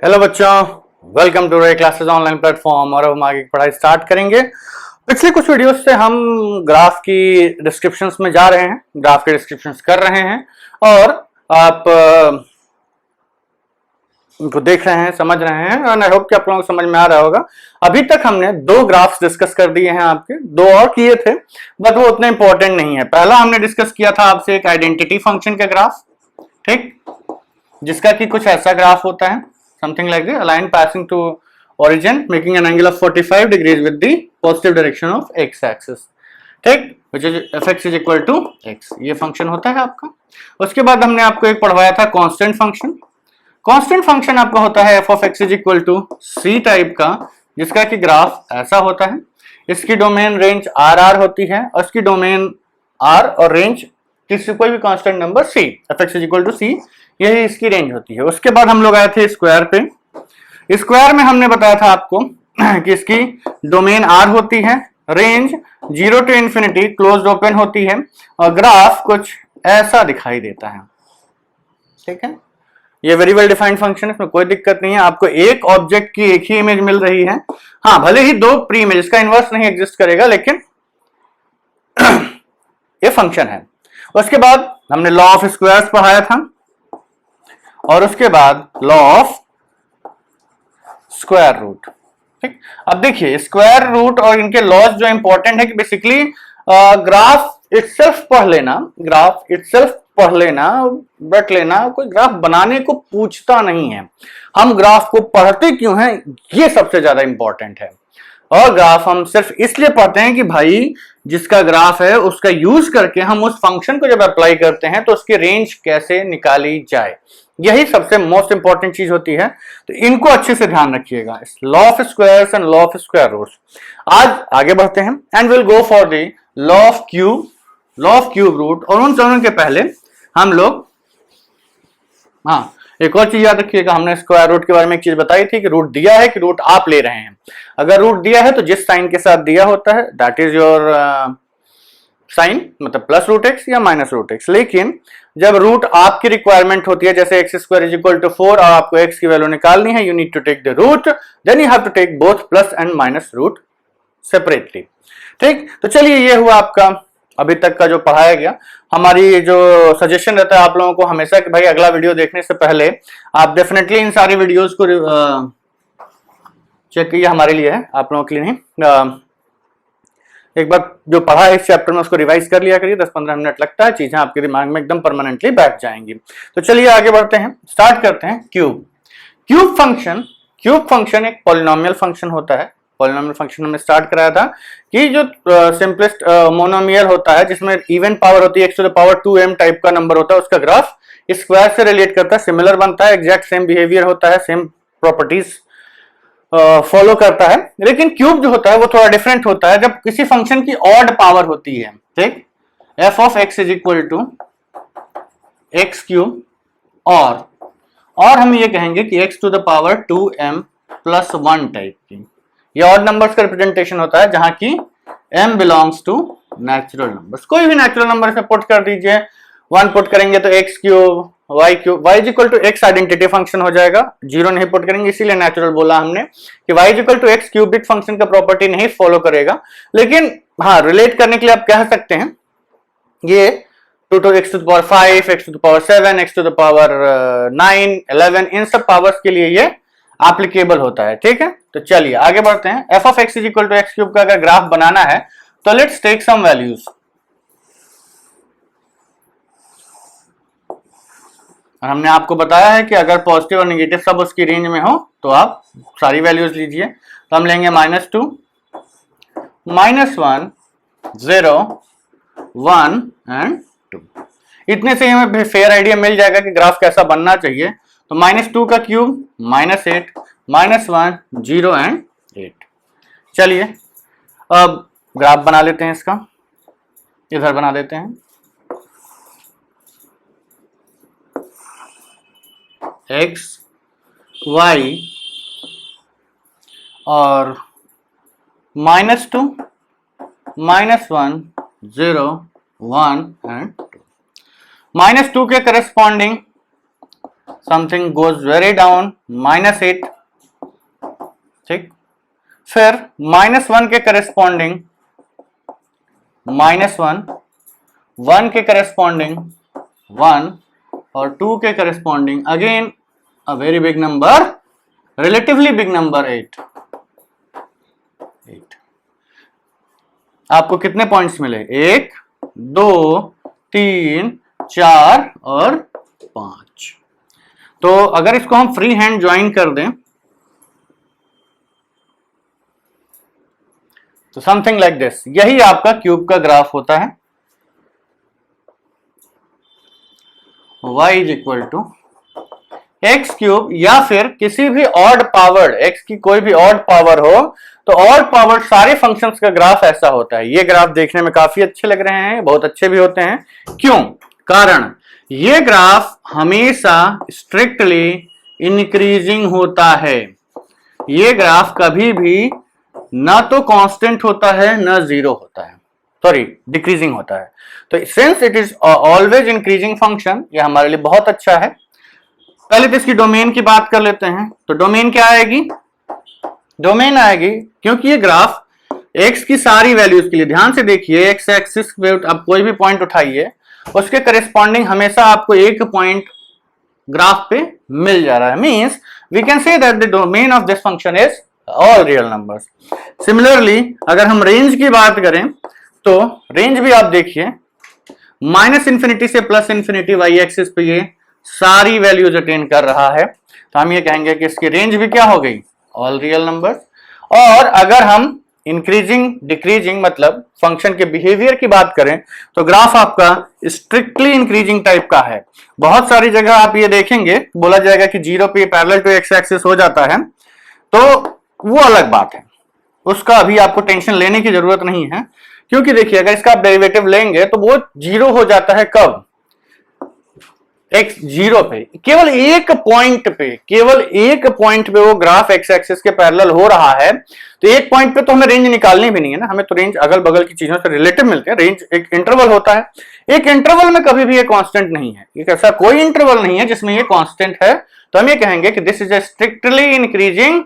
Hello बच्चों, welcome to रे classes online platform. और हम आगे की पढ़ाई स्टार्ट करेंगे। पिछले कुछ वीडियोस से हम ग्राफ की डिस्क्रिप्शंस में जा रहे हैं, ग्राफ के डिस्क्रिप्शंस कर रहे हैं और आप उनको देख रहे हैं, समझ रहे हैं और आई होप कि आप लोगों को समझ में आ रहा होगा। अभी तक हमने दो ग्राफ्स डिस्कस कर दिए हैं, आपके दो और किए थे बट वो उतना इंपॉर्टेंट नहीं है। पहला हमने डिस्कस किया था आपसे एक आइडेंटिटी फंक्शन का ग्राफ, ठीक, जिसका कि कुछ ऐसा ग्राफ होता है, something like this, a line passing to origin making an angle of 45 degrees with the positive direction of x axis, ठीक, which is fx is equal to x। ये फंक्शन होता है आपका। उसके बाद हमने आपको एक पढ़वाया था कांस्टेंट फंक्शन। कांस्टेंट फंक्शन आपका होता है f of x is equal to c type का, जिसका कि ग्राफ ऐसा होता है। इसकी डोमेन रेंज r होती है और इसकी डोमेन r और रेंज किसी कोई भी constant number c, fx is equal to c, यही इसकी रेंज होती है। उसके बाद हम लोग आए थे स्क्वायर पे। स्क्वायर में हमने बताया था आपको कि इसकी डोमेन r होती है, range 0 to infinity closed open होती है और ग्राफ कुछ ऐसा दिखाई देता है, ठीक है। ये वेरी वेल डिफाइंड फंक्शन है, इसमें कोई दिक्कत नहीं है। आपको एक ऑब्जेक्ट की एक ही इमेज मिल रही है, हाँ भले ही दो प्री इमेज, इसका इनवर्स नहीं एग्जिस्ट करेगा, लेकिन ये फंक्शन है। उसके बाद हमने लॉ ऑफ स्क्वायर्स पढ़ाया था और उसके बाद लॉ ऑफ स्क्वायर रूट, ठीक। अब देखिए स्क्वायर रूट और इनके लॉज जो इंपॉर्टेंट है कि बेसिकली ग्राफ इटसेल्फ पढ़ लेना, ग्राफ इटसेल्फ पढ़ लेना, रट लेना, कोई ग्राफ बनाने को पूछता नहीं है। हम ग्राफ को पढ़ते क्यों हैं, ये सबसे ज्यादा इंपॉर्टेंट है। और ग्राफ हम सिर्फ इसलिए पढ़ते हैं कि भाई जिसका ग्राफ है उसका यूज करके हम उस फंक्शन को जब अप्लाई करते हैं तो उसकी रेंज कैसे निकाली जाए, यही सबसे मोस्ट इंपॉर्टेंट चीज होती है। तो इनको अच्छे से ध्यान रखिएगा, law of squares and law of square roots. आज आगे बढ़ते हैं and will go for the law of cube root. और उन दोनों के पहले हम लोग, हाँ एक और चीज याद रखिएगा, हमने स्क्वायर रूट के बारे में एक चीज बताई थी कि रूट दिया है कि रूट आप ले रहे हैं। अगर रूट दिया है तो जिस साइन के साथ दिया होता है दैट इज योर साइन, मतलब प्लस रूट एक्स या माइनस रूट एक्स। लेकिन जब रूट आपकी रिक्वायरमेंट होती है, जैसे x square is equal to 4 और आपको एक्स की वैल्यू निकालनी है, you need to take the root, then you have to take both plus and minus root separately, ठीक। तो चलिए ये हुआ आपका अभी तक का जो पढ़ाया गया। हमारी जो सजेशन रहता है आप लोगों को हमेशा कि भाई अगला वीडियो देखने से पहले आप डेफिनेटली इन सारी वीडियोस को चेक कीजिए, हमारे लिए है, आप लोगों के लिए नहीं। एक बार जो पढ़ा है इस चैप्टर में उसको रिवाइज कर लिया करिए, 10-15 मिनट लगता है, चीजें आपके दिमाग में एकदम परमानेंटली बैठ जाएंगी। तो चलिए आगे बढ़ते हैं, स्टार्ट करते हैं। क्यूब फंक्शन एक पॉलिनोमियल फंक्शन होता है। पॉलिनोमियल फंक्शन में स्टार्ट कराया था कि जो सिंपलेस्ट मोनोमियल होता है जिसमें इवन पावर होती है x to the power 2m type का नंबर होता है, उसका ग्राफ स्क्वायर से रिलेट करता है, सिमिलर बनता है, एग्जैक्ट सेम बिहेवियर होता है, सेम प्रॉपर्टीज फॉलो करता है। लेकिन क्यूब जो होता है वो थोड़ा डिफरेंट होता है जब किसी फंक्शन की ऑड पावर होती है, ठीक। f of x is equal to x cube और हम ये कहेंगे कि x to the power 2m plus 1 type की, ये ऑड नंबर्स का रिप्रेजेंटेशन होता है जहां की m belongs to natural numbers. कोई भी नेचुरल नंबर से पुट कर दीजिए, 1 पुट करेंगे तो x cube, y cube, y is equal to x identity function हो जाएगा, 0 नहीं पुट करेंगे, इसीलिए नेचुरल बोला हमने कि y is equal to x cubic function का प्रॉपर्टी नहीं फॉलो करेगा। लेकिन हाँ रिलेट करने के लिए आप कह सकते हैं ये 2 to x to the power 5, x to the power 7, x to the power 9, 11, इन सब पावर्स के लिए ये एप्लीकेबल होता है, ठीक है। तो चलिए आगे बढ़ते हैं। f of x is equal to x cube का अगर ग्राफ बनाना है तो लेट्स टेक सम वैल्यूज। हमने आपको बताया है कि अगर पॉजिटिव और नेगेटिव सब उसकी रेंज में हो तो आप सारी वैल्यूज लीजिए। तो हम लेंगे -2, -1, 0, 1 एंड 2। इतने से हमें फेयर आइडिया मिल जाएगा कि ग्राफ कैसा बनना चाहिए। तो -2 का क्यूब -8, -1, 0 एंड 8। चलिए अब ग्राफ बना लेते हैं, इसका इधर बना देते हैं। x, y और -2, -1, 0, 1 एंड 2। -2 के corresponding something goes very down, -8, ठीक। फिर -1 के करेस्पॉन्डिंग -1, 1 के करेस्पॉन्डिंग 1 और 2 के corresponding again a very big number, relatively big number 8। आपको कितने पॉइंट्स मिले? 1, 2, 3, 4 और 5। तो अगर इसको हम फ्री हैंड ज्वाइन कर दें तो समथिंग लाइक दिस, यही आपका क्यूब का ग्राफ होता है। y is equal to x cube, या फिर किसी भी ऑड पावर्ड, x की कोई भी ऑड पावर हो तो ऑड पावर्ड सारे फंक्शंस का ग्राफ ऐसा होता है। ये ग्राफ देखने में काफी अच्छे लग रहे हैं, बहुत अच्छे भी होते हैं। क्यों? कारण ये ग्राफ हमेशा स्ट्रिक्टली इंक्रीजिंग होता है। ये ग्राफ कभी भी ना तो कांस्टेंट होता है ना जीरो होता है, सॉरी डिक्रीजिंग होता है। तो since it is always increasing function, ये हमारे लिए बहुत अच्छा है। पहले तो इसकी डोमेन की बात कर लेते हैं। तो डोमेन क्या आएगी? डोमेन आएगी, क्योंकि ये ग्राफ x की सारी वैल्यूज के लिए, ध्यान से देखिए, x एक्सिस पे आप कोई भी पॉइंट उठाइए, उसके करेस्पॉन्डिंग हमेशा आपको एक पॉइंट ग्राफ पे मिल जा रहा है। Means we can say that the domain of this function is all real numbers. Similarly अगर हम रेंज की बात करें तो रेंज भी आप देखिए, -इंफिनिटी से +इंफिनिटी y एक्सिस पे ये सारी वैल्यूज अटेन कर रहा है। तो हम ये कहेंगे कि इसकी रेंज भी क्या हो गई? All real numbers. और अगर हम इंक्रीजिंग डिक्रीजिंग मतलब फंक्शन के बिहेवियर की बात करें तो ग्राफ आपका स्ट्रिक्टली इंक्रीजिंग टाइप का है। बहुत सारी जगह आप ये देखेंगे, बोला जाएगा कि 0 पे पैरेलल टू एक्स एक्सिस हो जाता है, तो वो अलग बात है, उसका अभी आपको टेंशन लेने की जरूरत नहीं है। क्योंकि देखिए अगर इसका आप डेरिवेटिव लेंगे तो वो 0 हो जाता है कब? x 0 पे, केवल एक पॉइंट पे, केवल एक पॉइंट पे वो ग्राफ x एक्सिस के पैरेलल हो रहा है। तो एक पॉइंट पे तो हमें रेंज निकालनी भी नहीं है ना, हमें तो रेंज अगल बगल की चीजों से रिलेटिव मिलते हैं। रेंज एक इंटरवल होता है, एक इंटरवल में कभी भी ये कांस्टेंट नहीं है, एक ऐसा कोई इंटरवल नहीं है जिसमें ये कांस्टेंट है। तो हम ये कहेंगे कि this is a strictly increasing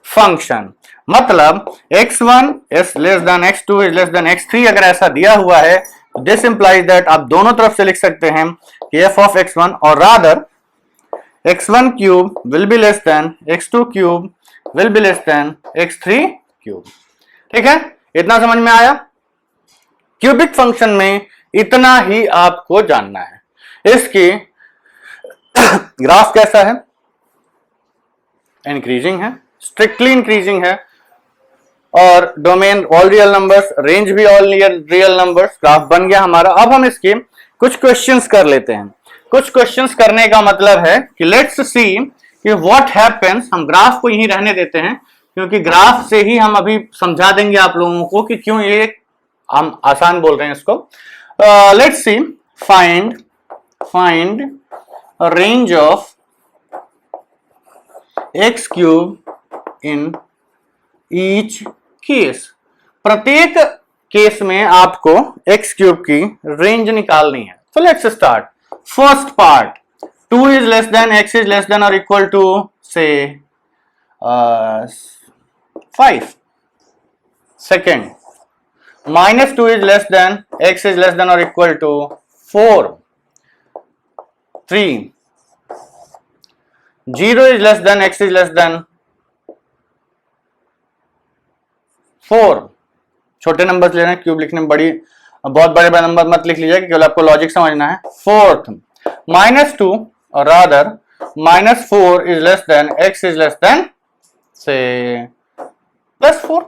function. मतलब x1 is less than x2 is less than x3 अगर ऐसा दिया हुआ है, दिस इंप्लाइज दैट आप दोनों तरफ से लिख सकते हैं कि f of x1 और rather x1 cube will be less than x2 cube will be less than x3 cube. ठीक है, इतना समझ में आया? क्यूबिक फंक्शन में इतना ही आपको जानना है। इसकी ग्राफ कैसा है? इंक्रीजिंग है, स्ट्रिक्टली इंक्रीजिंग है, और domain all real numbers, range भी ऑल रियल नंबर्स। ग्राफ बन गया हमारा। अब हम इसके कुछ क्वेश्चंस कर लेते हैं। कुछ क्वेश्चंस करने का मतलब है कि लेट्स सी कि व्हाट हैपेंस। हम ग्राफ को यहीं रहने देते हैं क्योंकि ग्राफ से ही हम अभी समझा देंगे आप लोगों को कि क्यों ये हम आसान बोल रहे हैं इसको। Let's see, find range of x cube in each case. प्रत्येक केस में आपको एक्स क्यूब की रेंज निकालनी है। So let's start. First part, 2 is less than x is less than or equal to say 5. Second, -2 is less than x is less than or equal to 4. 3, 0 is less than x is less than 4. छोटे numbers लेना है, cube लिखने में बहुत बड़े number मत लिख लीजिए, केवल आपको लॉजिक समझना है। फोर्थ, -2 और rather -4 is less than x is less than से +4,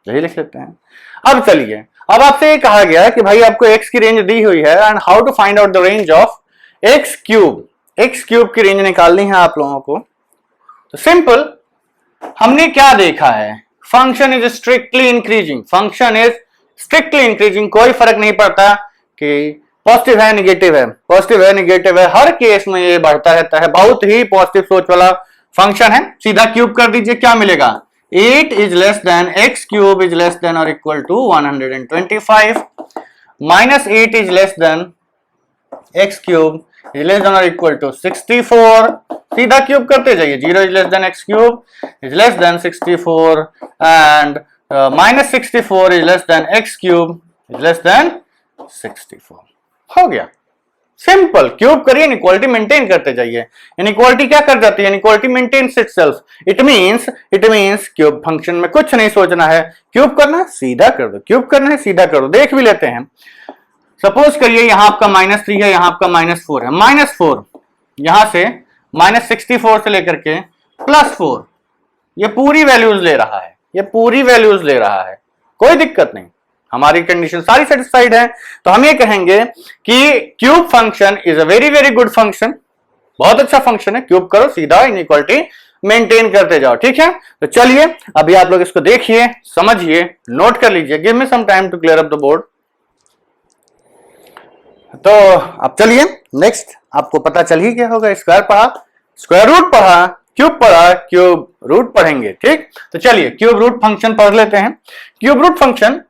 यही लिख लेते हैं। अब चलिए, अब आपसे ये कहा गया कि भाई आपको x की रेंज दी हुई है and how to find out the range of x cube. x cube की रेंज निकालनी है आप लोगों को। तो सिंपल, हमने क्या देखा है? Function is strictly increasing, function is strictly increasing. कोई फर्क नहीं पड़ता कि पॉजिटिव है नेगेटिव है, पॉजिटिव है नेगेटिव है, हर केस में ये बढ़ता रहता है। बहुत ही पॉजिटिव सोच वाला फंक्शन है। सीधा क्यूब कर दीजिए, क्या मिलेगा? 8 is less than x cube is less than और equal to 125, -8 is less than x cube is less than और इक्वल टू 64, सीधा क्यूब करते जाइए, 0 is less than x cube is less than 64 and minus 64 is less than x cube is less than 64। हो गया, simple. Cube करिए, inequality maintain करते जाइए। Inequality क्या कर जाती है? Inequality maintains itself. It means cube function में कुछ नहीं सोचना है, क्यूब करना है सीधा कर दो, क्यूब करना है सीधा कर दो। देख भी लेते हैं, सपोज करिए यहां आपका -3 है, यहां आपका -4 है। -4 यहां से -64 से लेकर के +4, ये पूरी वैल्यूज ले रहा है, ये पूरी वैल्यूज ले रहा है, कोई दिक्कत नहीं, हमारी कंडीशन सारी सेटिस्फाइड है। तो हम ये कहेंगे कि cube function is a very very good function, बहुत अच्छा फंक्शन है। क्यूब करो सीधा, इनइक्वालिटी मेंटेन करते जाओ, ठीक है। तो चलिए अभी आप लोग इसको देखिए, समझिए, नोट कर लीजिए। Give me some time to clear up the board. तो अब चलिए नेक्स्ट, आपको पता चल ही गया होगा, स्क्वायर पढ़ा, स्क्वायर रूट पढ़ा, क्यूब पढ़ा, क्यूब रूट पढ़ेंगे, ठीक। तो चलिए क्यूब रूट फंक्शन पढ़ लेते हैं। क्यूब रूट फंक्शन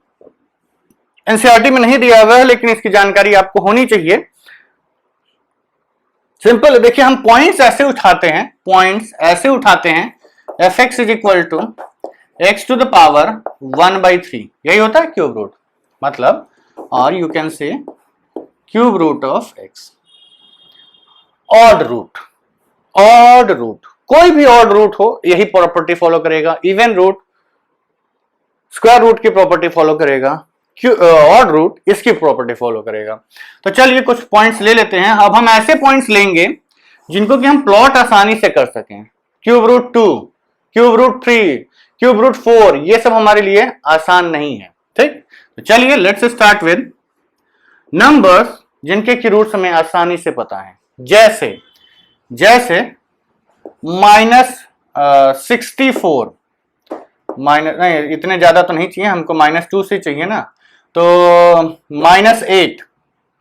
एनसीईआरटी में नहीं दिया हुआ है, लेकिन इसकी जानकारी आपको होनी चाहिए। सिंपल, देखिए हम पॉइंट्स ऐसे उठाते हैं, पॉइंट्स ऐसे उठाते हैं, F X is equal to x to the power 1/3, यही होता है क्यूब रूट, मतलब, और you can say cube root of x. Odd root, odd root, कोई भी ऑड रूट हो यही प्रॉपर्टी फॉलो करेगा। इवन रूट स्क्वायर रूट की प्रॉपर्टी फॉलो करेगा, ऑड रूट इसकी प्रॉपर्टी फॉलो करेगा। तो चलिए कुछ पॉइंट्स ले लेते हैं। अब हम ऐसे पॉइंट्स लेंगे जिनको कि हम प्लॉट आसानी से कर सकें। Cube root 2, cube root 3, cube root 4, ये सब हमारे लिए आसान नहीं है, ठीक। तो चलिए लेट्स स्टार्ट विद नंबर्स जिनके की रूट्स हमें आसानी से पता है, जैसे -64, माइनस नहीं, इतने ज्यादा तो नहीं चाहिए हमको, -2 से चाहिए ना। तो -8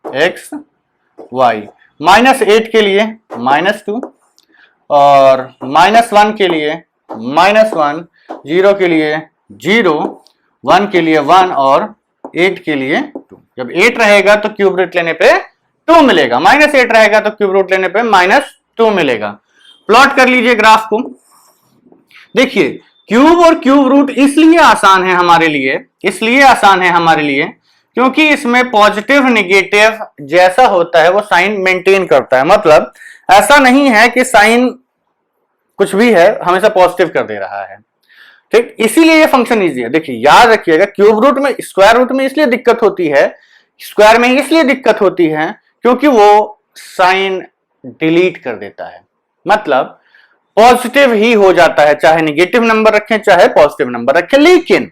एक्स वाई, -8 के लिए -2, और -1 के लिए -1, 0 के लिए 0, 1 के लिए 1 और 8 के लिए 2। जब 8 रहेगा तो क्यूब रूट लेने पे 2 मिलेगा, -8 रहेगा तो क्यूब रूट लेने पे -2 मिलेगा। प्लॉट कर लीजिए ग्राफ को। देखिए क्यूब और क्यूब रूट इसलिए आसान है हमारे लिए, इसलिए आसान है हमारे लिए क्योंकि इसमें पॉजिटिव निगेटिव जैसा होता है वो साइन मेंटेन करता है। मतलब ऐसा नहीं है कि साइन कुछ भी है हमेशा पॉजिटिव कर दे रहा है, ठीक। इसीलिए ये फंक्शन इजी है। देखिए याद रखिएगा, क्यूब रूट में, स्क्वायर रूट में इसलिए दिक्कत होती है, स्क्वायर में इसलिए दिक्कत होती है क्योंकि वो साइन डिलीट कर देता है, मतलब पॉजिटिव ही हो जाता है, चाहे निगेटिव नंबर रखें चाहे पॉजिटिव नंबर रखें। लेकिन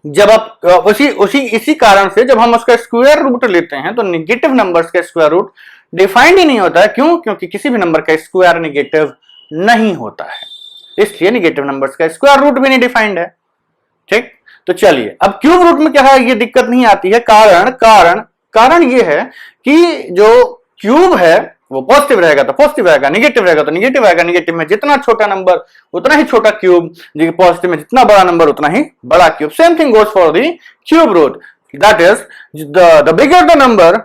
जब आप इसी कारण से जब हम उसका स्क्वायर रूट लेते हैं तो निगेटिव नंबर्स का स्क्वायर रूट डिफाइंड ही नहीं होता है। क्यों? क्योंकि किसी भी नंबर का स्क्वायर निगेटिव नहीं होता है, इसलिए निगेटिव नंबर्स का स्क्वायर रूट भी नहीं डिफाइंड है, ठीक। तो चलिए अब क्यूब रूट में क्या है, ये दिक्कत नहीं आती है। कारण ये है कि जो क्यूब है वो पॉजिटिव रहेगा तो पॉजिटिव रहेगा, निगेटिव रहेगा तो निगेटिव रहेगा। निगेटिव में जितना छोटा नंबर उतना ही छोटा क्यूब, पॉजिटिव में जितना बड़ा नंबर उतना ही बड़ा cube. Same thing goes for the cube root, that is the bigger the number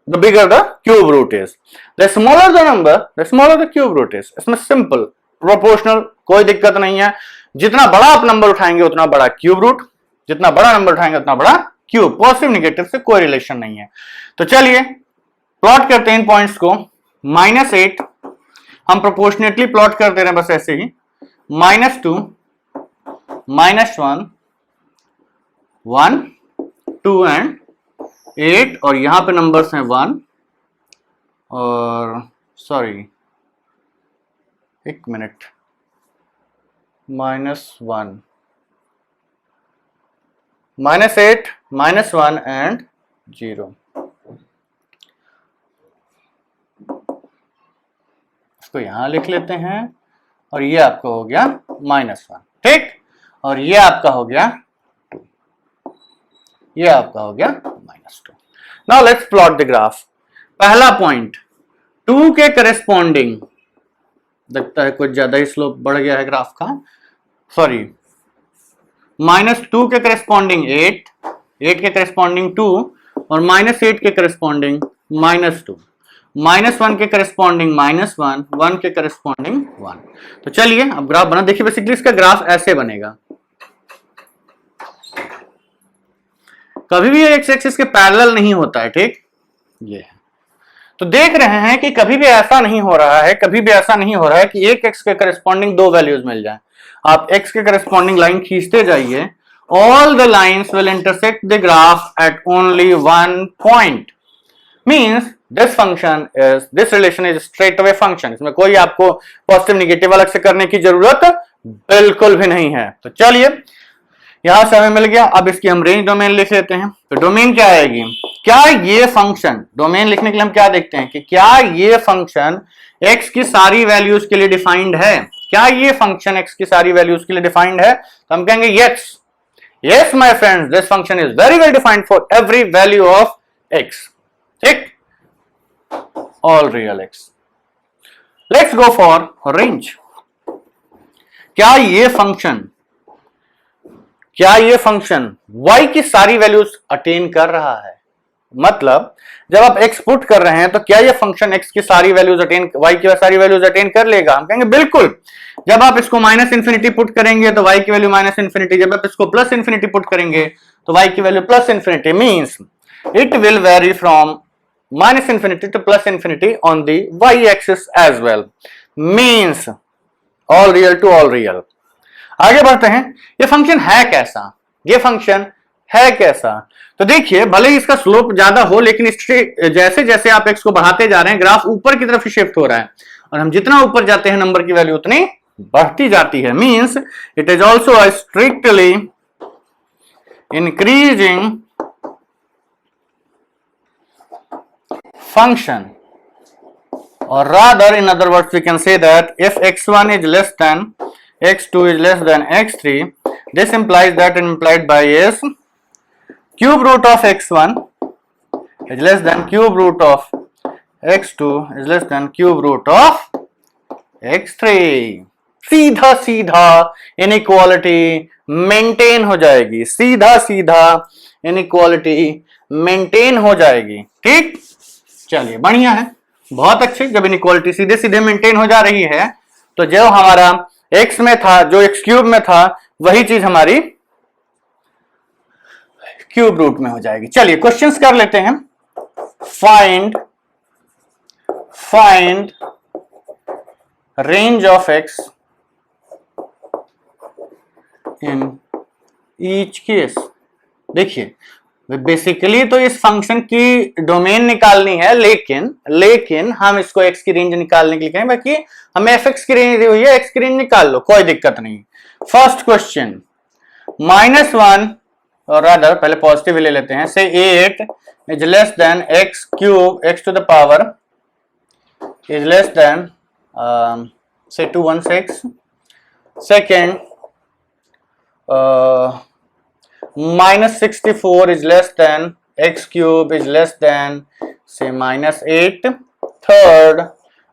the bigger the cube root is, the smaller the number, the smaller the cube root is। इसमें simple proportional, कोई दिक्कत नहीं है। जितना बड़ा आप number उठाएंगे उतना बड़ा क्यूब रूट, जितना बड़ा नंबर उठाएंगे उतना बड़ा क्यूब। पॉजिटिव निगेटिव से कोई रिलेशन नहीं है। तो चलिए प्लॉट करते हैं इन पॉइंट्स को। -8 हम प्रोपोर्शनेटली प्लॉट कर दे रहे हैं बस ऐसे ही, -2, -1, 1, 2 एंड 8, और यहां पे नंबर्स हैं 1 और सॉरी एक मिनट, -1, -8, -1 एंड 0। इसको यहां लिख लेते हैं और ये आपका हो गया -1, ठीक। और ये आपका हो गया 2, ये आपका हो गया -2। Now let's plot the graph. पहला पॉइंट 2 के करेस्पॉन्डिंग, लगता है कुछ ज्यादा ही स्लोप बढ़ गया है ग्राफ का, सॉरी, -2 के करेस्पॉन्डिंग 8, 8 के करेस्पॉन्डिंग 2, और -8 के करस्पॉन्डिंग -2, -1 के करस्पॉन्डिंग -1, 1 के करस्पॉन्डिंग 1। तो चलिए अब ग्राफ बना, देखिए बेसिकली इसका ग्राफ ऐसे बनेगा, कभी भी एक्स एक्सिस के पैरेलल नहीं होता है, ठीक, ये है। तो देख रहे हैं कि कभी भी ऐसा नहीं हो रहा है, कभी भी ऐसा नहीं हो रहा है कि एक एक्स के करस्पॉन्डिंग दो वैल्यूज मिल जाए। आप एक्स के करस्पॉन्डिंग लाइन खींचते जाइए, all the lines will intersect the graph at only one point, means this function is, this relation is straight away function. इसमें कोई आपको पॉजिटिव निगेटिव अलग से करने की जरूरत बिल्कुल भी नहीं है। तो चलिए यहां से हमें मिल गया, अब इसकी हम रेंज डोमेन लिख लेते हैं। तो डोमेन क्या आएगी, क्या ये फंक्शन, डोमेन लिखने के लिए हम क्या देखते हैं कि क्या ये फंक्शन x की सारी वैल्यूज के लिए डिफाइंड है, क्या ये फंक्शन x की सारी वैल्यूज के लिए डिफाइंड है। तो हम कहेंगे yes, yes my friends, this function is very well defined for every value of x, ठीक, all real x। Let's go for range. क्या ये फंक्शन y की सारी वैल्यूज अटेन कर रहा है, मतलब जब आप x पुट कर रहे हैं तो क्या ये फंक्शन x की सारी वैल्यूज अटेन, y की सारी वैल्यूज अटेन कर लेगा। हम कहेंगे बिल्कुल। जब आप इसको -∞ पुट करेंगे तो y की वैल्यू -∞, जब आप इसको +∞ पुट करेंगे तो y की value +∞, means it will very from -∞ to +∞ on the y axis as well, means all real to all real। आगे बढ़ते हैं, ये फंक्शन है कैसा, ये फंक्शन है कैसा। तो देखिए भले ही इसका स्लोप ज्यादा हो, लेकिन इससे जैसे जैसे आप x को बढ़ाते जा रहे हैं ग्राफ ऊपर की तरफ शिफ्ट हो रहा है, और हम जितना ऊपर जाते हैं नंबर की वैल्यू उतनी बढ़ती जाती है, means it is also a strictly increasing function, or rather in other words we can say that if x1 is less than x2 is less than x3, this implies that implied by is cube root of x1 is less than cube root of x2 is less than cube root of x3। सीधा सीधा inequality maintain हो जाएगी, सीधा सीधा inequality maintain हो जाएगी, ठीक। चलिए बढ़िया है, बहुत अच्छे। जब इनइक्वालिटी सीधे सीधे मेंटेन हो जा रही है तो जो हमारा x में था, जो x क्यूब में था, वही चीज हमारी क्यूब रूट में हो जाएगी। चलिए क्वेश्चंस कर लेते हैं। Find range of x in each case. देखिए बेसिकली तो इस फंक्शन की डोमेन निकालनी है, लेकिन हम इसको x की रेंज निकालने के लिए कहें, बाकी हमें fx की रेंज दी हुई है, x की रेंज निकाल लो, कोई दिक्कत नहीं। फर्स्ट क्वेश्चन, -1 और रादर पहले पॉजिटिव ले लेते हैं, say 8 is less than x cube x to the power is less than say 216। Second, -64 is less than x cube is less than say -8. Third,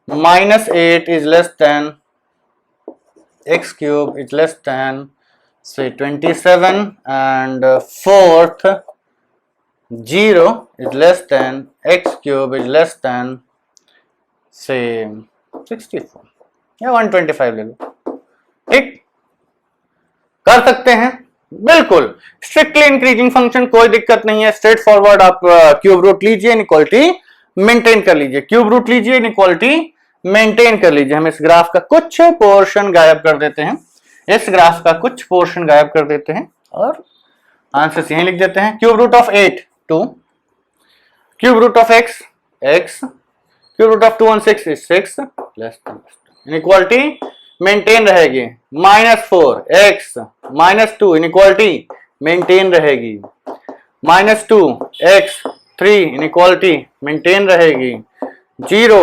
-8 is less than x cube is less than say 27, and fourth, 0 is less than x cube is less than say 64 या 125 ले लो, ठीक, कर सकते हैं बिल्कुल। Strictly increasing function, कोई दिक्कत नहीं है, स्ट्रेट फॉरवर्ड आप क्यूब रूट लीजिए, इनइक्वालिटी मेंटेन कर लीजिए, क्यूब रूट लीजिए, इनइक्वालिटी मेंटेन कर लीजिए। हम इस ग्राफ का कुछ पोर्शन गायब कर देते हैं, इस ग्राफ का कुछ पोर्शन गायब कर देते हैं और आंसर यहीं लिख देते हैं। Cube root of 8 2, cube root of x x, cube root of 216 is 6, inequality maintain रहेगी। -4 x -2, इनइक्वालिटी मेंटेन रहेगी। -2 x 3, इनइक्वालिटी मेंटेन रहेगी। 0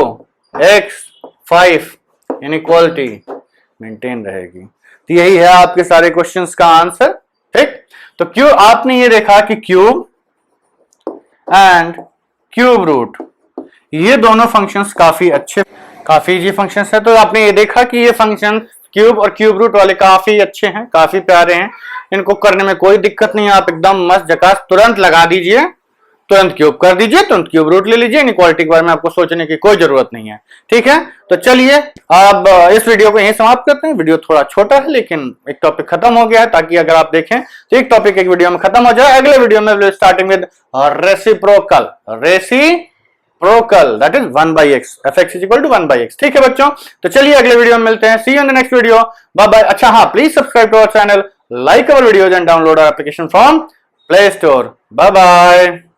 x 5, इनइक्वालिटी मेंटेन रहेगी। तो यही है आपके सारे क्वेश्चंस का आंसर, ठीक। तो क्यों आपने ये देखा कि क्यूब एंड क्यूब रूट ये दोनों फंक्शंस काफी इजी फंक्शंस है। तो आपने ये देखा कि ये फंक्शन क्यूब और क्यूब रूट वाले काफी अच्छे हैं, काफी प्यारे हैं, इनको करने में कोई दिक्कत नहीं है। आप एकदम मस्त झकास तुरंत लगा दीजिए तुरंत क्यूब कर दीजिए, तुरंत क्यूब रूट ले लीजिए, इनइक्वालिटी के बारे में आपको सोचने की कोई जरूरत नहीं है। ठीक है, तो चलिए अब इस वीडियो को यहीं समाप्त करते हैं। वीडियो थोड़ा छोटा है लेकिन एक टॉपिक खत्म हो गया है, ताकि अगर आप देखें तो एक टॉपिक एक वीडियो में खत्म हो जाए। अगले वीडियो में starting with reciprocal, reciprocal that is 1/x, fx is equal to 1/x। ठीक है बच्चों, तो चलिए अगले वीडियो में मिलते हैं। See you in the next video, bye bye. अच्छा हाँ, please subscribe to our channel, like our videos and download our application from Play Store. Bye bye.